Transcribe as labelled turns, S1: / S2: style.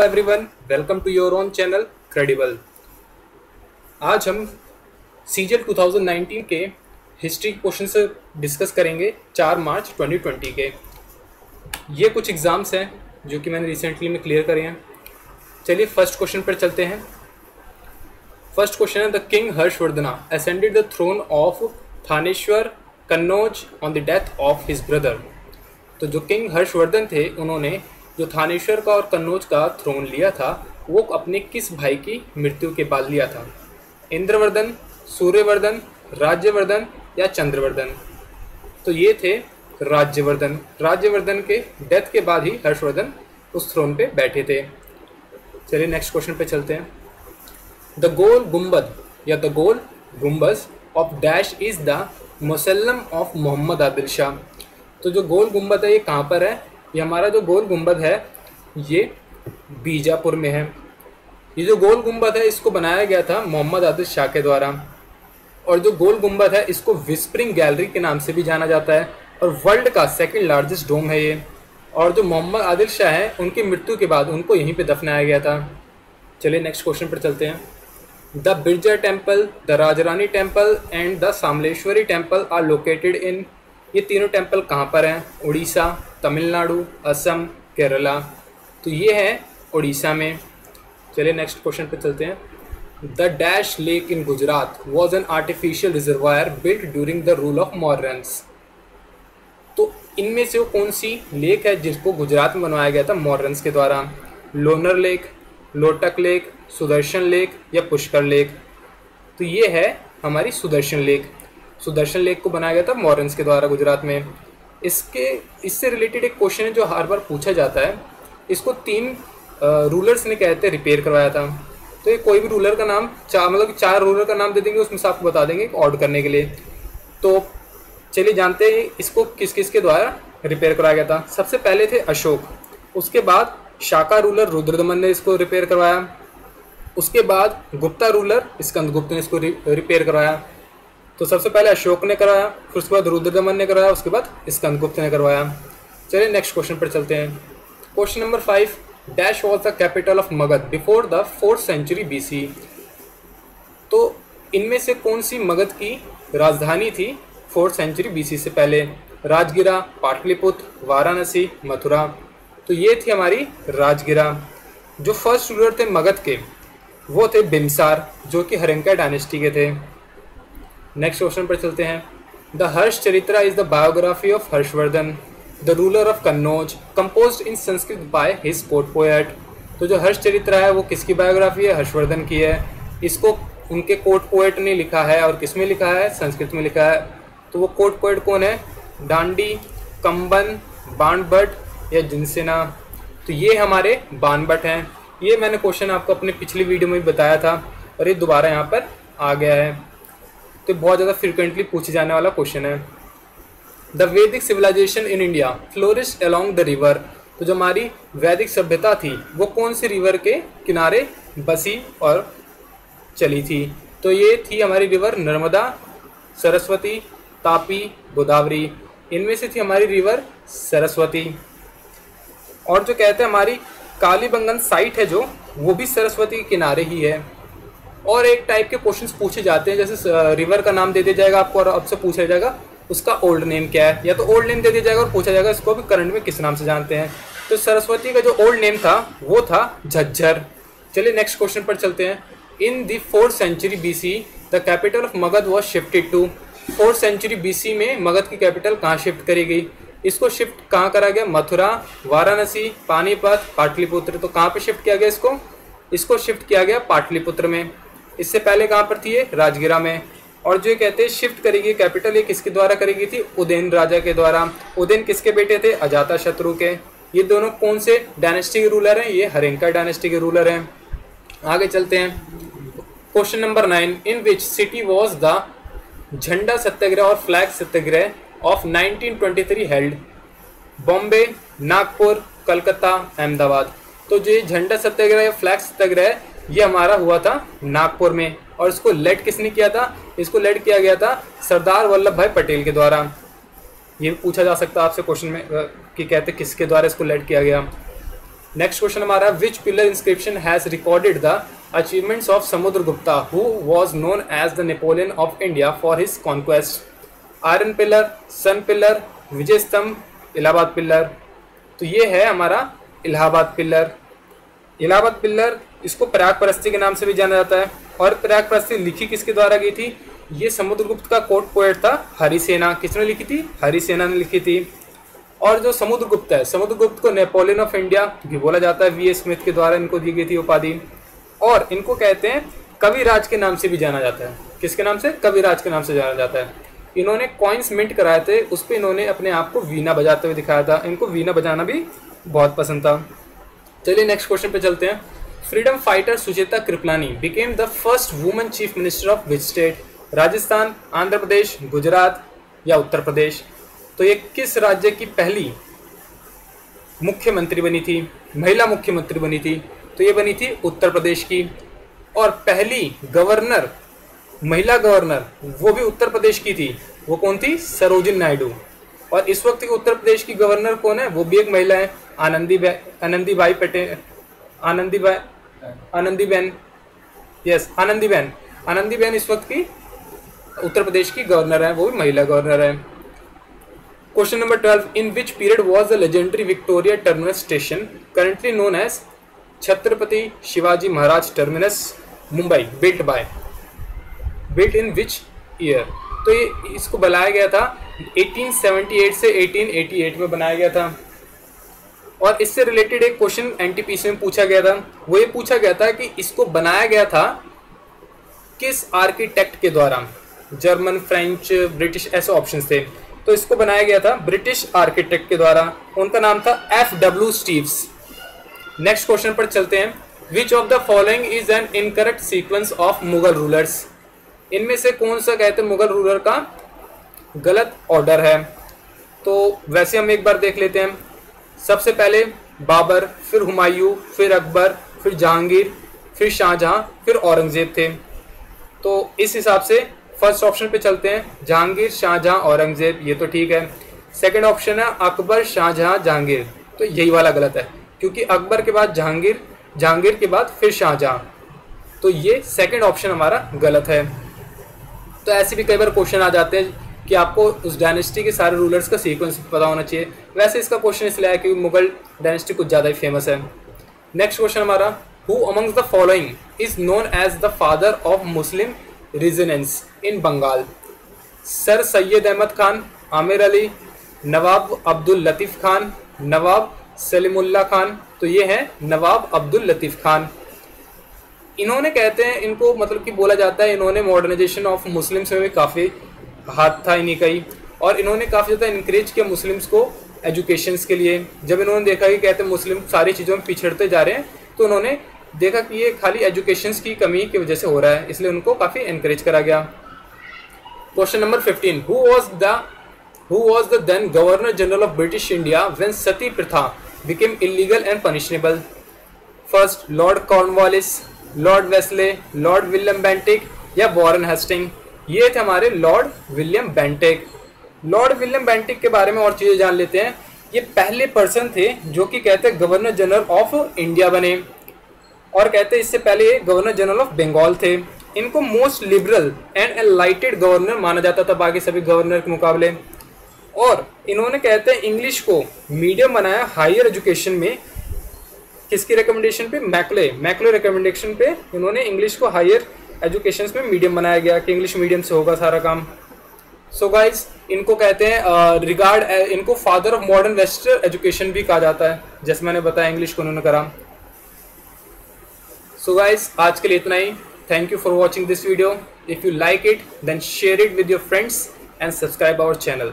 S1: Everyone, welcome to your own channel credible. आज हम CGL 2019 के हिस्ट्री क्वेश्चन से डिस्कस करेंगे 4 मार्च 2020 के। ये कुछ एग्ज़ाम्स हैं जो कि मैंने रिसेंटली में क्लियर करे हैं। चलिए फर्स्ट क्वेश्चन पर चलते हैं। फर्स्ट क्वेश्चन है, the king Harshavardhana ascended the throne of Thaneshwar Kannauj on the death of his brother. तो जो किंग हर्षवर्धन थे उन्होंने जो थानेश्वर का और कन्नौज का थ्रोन लिया था वो अपने किस भाई की मृत्यु के बाद लिया था? इंद्रवर्धन, सूर्यवर्धन, राज्यवर्धन या चंद्रवर्धन? तो ये थे राज्यवर्धन। राज्यवर्धन के डेथ के बाद ही हर्षवर्धन उस थ्रोन पे बैठे थे। चलिए नेक्स्ट क्वेश्चन पे चलते हैं। द गोल गुम्बद या the Gol Gumbaz of dash is the mausoleum of Mohammed Adil Shah. तो जो गोल गुम्बद है ये कहाँ पर है? ये हमारा जो गोल गुम्बद है ये बीजापुर में है। ये जो गोल गुम्बद है इसको बनाया गया था मोहम्मद आदिल शाह के द्वारा। और जो गोल गुम्बद है इसको विस्परिंग गैलरी के नाम से भी जाना जाता है और वर्ल्ड का सेकंड लार्जेस्ट डोम है ये। और जो मोहम्मद आदिल शाह हैं उनकी मृत्यु के बाद उनको यहीं पे दफनाया गया था। चलिए नेक्स्ट क्वेश्चन पर चलते हैं। The Biraja temple, the Rajarani temple and the Samaleswari temple are located in. ये तीनों टेम्पल कहाँ पर हैं? उड़ीसा, तमिलनाडु, असम, केरला। तो ये है उड़ीसा में। चलिए नेक्स्ट क्वेश्चन पे चलते हैं। The dash lake in Gujarat was an artificial reservoir built during the rule of Mauryans. तो इनमें से वो कौन सी लेक है जिसको गुजरात में बनवाया गया था मॉर्रन्स के द्वारा? Lonar lake, Loktak lake, Sudarshan lake या पुष्कर लेक? तो ये है हमारी सुदर्शन लेक। सुदर्शन लेक को बनाया गया था मॉर्रन्स के द्वारा गुजरात में। इससे रिलेटेड एक क्वेश्चन है जो हर बार पूछा जाता है। इसको 3 रूलर्स ने कहते हैं रिपेयर करवाया था। तो ये कोई भी रूलर का नाम चार रूलर का नाम दे देंगे, उसमें से आपको बता देंगे ऑड करने के लिए। तो चलिए जानते हैं इसको किस किस के द्वारा रिपेयर करवाया गया था। सबसे पहले थे अशोक, उसके बाद शाका रूलर रुद्रदमन ने इसको रिपेयर करवाया, उसके बाद गुप्ता रूलर स्कंदगुप्त ने इसको रिपेयर करवाया। तो सबसे पहले अशोक ने करवाया, फिर उसके बाद रुद्रदमन ने करवाया, उसके बाद स्कंदगुप्त ने करवाया। चलिए नेक्स्ट क्वेश्चन पर चलते हैं। Question number 5, dash was the capital of Magadha before the 4th century BC। तो इनमें से कौन सी मगध की राजधानी थी 4th सेंचुरी BC से पहले? राजगिरा, पाटलिपुत्र, वाराणसी, मथुरा? तो ये थी हमारी राजगिरा। जो फर्स्ट रूलर थे मगध के वो थे बिम्सार, जो कि हरिंका डायनेस्टी के थे। नेक्स्ट क्वेश्चन पर चलते हैं। The Harsha Charita is the biography of Harshavardhan the ruler of Kannauj composed in Sanskrit by his court poet. तो जो हर्ष चरित्रा है वो किसकी बायोग्राफी है? हर्षवर्धन की है। इसको उनके कोर्ट पोएट ने लिखा है और किस में लिखा है? संस्कृत में लिखा है। तो वो कोर्ट पोएट कौन है? डांडी, कंबन, बाणभट्ट या जिनसेना? तो ये हमारे बाणभट्ट हैं। ये मैंने क्वेश्चन आपको अपने पिछली वीडियो में भी बताया था और ये दोबारा यहाँ पर आ गया है। तो बहुत ज़्यादा फ्रिक्वेंटली पूछे जाने वाला क्वेश्चन है। The Vedic civilisation in India flourished along the river. तो जो हमारी वैदिक सभ्यता थी वो कौन सी रिवर के किनारे बसी और चली थी? तो ये थी हमारी रिवर नर्मदा, सरस्वती, तापी, गोदावरी। इनमें से थी हमारी रिवर सरस्वती। और जो कहते हैं हमारी कालीबंगन साइट है जो वो भी सरस्वती के किनारे ही है। और एक टाइप के क्वेश्चंस पूछे जाते हैं, जैसे रिवर का नाम दे दिया जाएगा आपको और आपसे पूछा जाएगा उसका ओल्ड नेम क्या है, या तो ओल्ड नेम दे दिया जाएगा और पूछा जाएगा इसको अभी करंट में किस नाम से जानते हैं। तो सरस्वती का जो ओल्ड नेम था वो था झज्जर। चलिए नेक्स्ट क्वेश्चन पर चलते हैं। In the 4th century BC the capital of Magadha was shifted to. 4th century BC में मगध की कैपिटल कहाँ शिफ्ट करी गई? इसको शिफ्ट कहाँ करा गया? मथुरा, वाराणसी, पानीपत, पाटलिपुत्र। तो कहाँ पे शिफ्ट किया गया इसको शिफ्ट किया गया पाटलिपुत्र में। इससे पहले कहाँ पर थी ये? राजगिरा में। और जो कहते हैं शिफ्ट करेगी कैपिटल ये किसके द्वारा करी गई थी? उदयन राजा के द्वारा। उदयन किसके बेटे थे? अजातशत्रु के। ये दोनों कौन से डायनेस्टी के रूलर हैं? ये हरिंका डायनेस्टी के रूलर हैं। आगे चलते हैं। Question number 9, in which city was the झंडा सत्याग्रह और flag Satyagraha of 1923 held? Bombay, Nagpur, Calcutta, Ahmedabad? तो जो झंडा सत्याग्रह या फ्लैग सत्याग्रह ये हमारा हुआ था नागपुर में। और इसको लेड किसने किया था? इसको लेड किया गया था सरदार वल्लभ भाई पटेल के द्वारा। ये पूछा जा सकता है आपसे क्वेश्चन में कि कहते किसके द्वारा इसको लेड किया गया। नेक्स्ट क्वेश्चन हमारा, which pillar inscription has recorded the achievements of Samudragupta who was known as the Napoleon of India for his conquest? Iron pillar, sun pillar, Vijay Stambh, Allahabad pillar. तो ये है हमारा इलाहाबाद पिलर। इलाहाबाद पिलर इसको प्रयाग परस्ती के नाम से भी जाना जाता है। और प्रयाग परस्ती लिखी किसके द्वारा गई थी? ये समुद्रगुप्त का कोर्ट पोएट था हरिसेना। किसने लिखी थी? हरिसेना ने लिखी थी। और जो समुद्रगुप्त है, समुद्रगुप्त को नेपोलियन ऑफ इंडिया भी बोला जाता है, वी स्मिथ के द्वारा इनको दी गई थी उपाधि। और इनको कहते हैं कविराज के नाम से भी जाना जाता है। किसके नाम से? कविराज के नाम से जाना जाता है। इन्होंने कॉइन्स मिंट कराए थे, उस पर इन्होंने अपने आप को वीणा बजाते हुए दिखाया था। इनको वीणा बजाना भी बहुत पसंद था। चलिए नेक्स्ट क्वेश्चन पे चलते हैं। Freedom fighter Sucheta Kripalani became the first woman chief minister of which state? Rajasthan, Andhra Pradesh, Gujarat या उत्तर प्रदेश? तो ये किस राज्य की पहली मुख्यमंत्री बनी थी, महिला मुख्यमंत्री बनी थी? तो ये बनी थी उत्तर प्रदेश की। और पहली गवर्नर, महिला गवर्नर, वो भी उत्तर प्रदेश की थी। वो कौन थी? सरोजिनी नायडू। और इस वक्त की उत्तर प्रदेश की गवर्नर कौन है? वो भी एक महिला है, आनंदीबाई पटेल, आनंदीबेन, यस आनंदीबेन। आनंदीबेन इस वक्त की उत्तर प्रदेश की गवर्नर है, वो भी महिला गवर्नर है। Question number 12, in which period was the legendary Victoria Terminus station currently known as Chhatrapati Shivaji Maharaj terminus Mumbai built in which year? तो ये इसको बनाया गया था 1878 से 1888 में बनाया गया था। और इससे रिलेटेड एक क्वेश्चन एनटीपीसी में पूछा गया था। वो ये पूछा गया था कि इसको बनाया गया था किस आर्किटेक्ट के द्वारा? जर्मन, फ्रेंच, ब्रिटिश, ऐसे ऑप्शंस थे। तो इसको बनाया गया था ब्रिटिश आर्किटेक्ट के द्वारा। उनका नाम था F.W. स्टीव्स। नेक्स्ट क्वेश्चन पर चलते हैं। Which of the following is an incorrect sequence of Mughal rulers? इनमें से कौन सा कहते हैं मुगल रूलर का गलत ऑर्डर है? तो वैसे हम एक बार देख लेते हैं। सबसे पहले बाबर, फिर हुमायूं, फिर अकबर, फिर जहांगीर, फिर शाहजहां, फिर औरंगजेब थे। तो इस हिसाब से फर्स्ट ऑप्शन पे चलते हैं, जहांगीर, शाहजहां, औरंगजेब। ये तो ठीक है। सेकंड ऑप्शन है अकबर, शाहजहां, जहांगीर। तो यही वाला गलत है, क्योंकि अकबर के बाद जहांगीर, जहांगीर के बाद फिर शाहजहां। तो ये सेकंड ऑप्शन हमारा गलत है। तो ऐसे भी कई बार क्वेश्चन आ जाते हैं कि आपको उस डायनेस्टी के सारे रूलर्स का सीक्वेंस पता होना चाहिए। वैसे इसका क्वेश्चन इसलिए है क्योंकि मुगल डायनेस्टी कुछ ज़्यादा ही फेमस है। नेक्स्ट क्वेश्चन हमारा, who amongst the following is known as the father of Muslim residence in Bengal? Sir Syed Ahmed Khan, Amir Ali, Nawab Abdul Latif Khan, Nawab Salimullah Khan. तो ये है नवाब अब्दुल लतीफ़ खान। इन्होंने कहते हैं, इनको मतलब कि बोला जाता है इन्होंने मॉडर्नाइजेशन ऑफ मुस्लिम्स में भी काफ़ी हाथ था इन्हीं का ही। और इन्होंने काफ़ी ज़्यादा इनक्रेज किया मुस्लिम्स को एजुकेशंस के लिए। जब इन्होंने देखा कि कहते हैं मुस्लिम सारी चीज़ों में पिछड़ते जा रहे हैं, तो उन्होंने देखा कि ये खाली एजुकेशंस की कमी की वजह से हो रहा है, इसलिए उनको काफ़ी एनकरेज करा गया। Question number 15, who was the then governor general of British India when Sati Pratha became illegal and punishable? First Lord Cornwallis, Lord Wellesley, Lord William Bentinck या वॉरेन हेस्टिंग? ये थे हमारे Lord William Bentinck. Lord William Bentinck के बारे में और चीज़ें जान लेते हैं। ये पहले पर्सन थे जो कि कहते हैं गवर्नर जनरल ऑफ इंडिया बने। और कहते हैं इससे पहले ये गवर्नर जनरल ऑफ बंगाल थे। इनको मोस्ट लिबरल एंड एनलाइटेड गवर्नर माना जाता था बाकी सभी गवर्नर के मुकाबले। और इन्होंने कहते हैं इंग्लिश को मीडियम बनाया हायर एजुकेशन में। किसकी रिकमेंडेशन पे? मैकले रिकमेंडेशन पे इन्होंने इंग्लिश को हायर एजुकेशन में मीडियम बनाया गया कि इंग्लिश मीडियम से होगा सारा काम। सो गाइज, इनको कहते हैं इनको father of modern western education भी कहा जाता है। जैसे मैंने बताया इंग्लिश को उन्होंने करा। So guys, आज के लिए इतना ही। Thank you for watching this video. If you like it, then share it with your friends and subscribe our channel.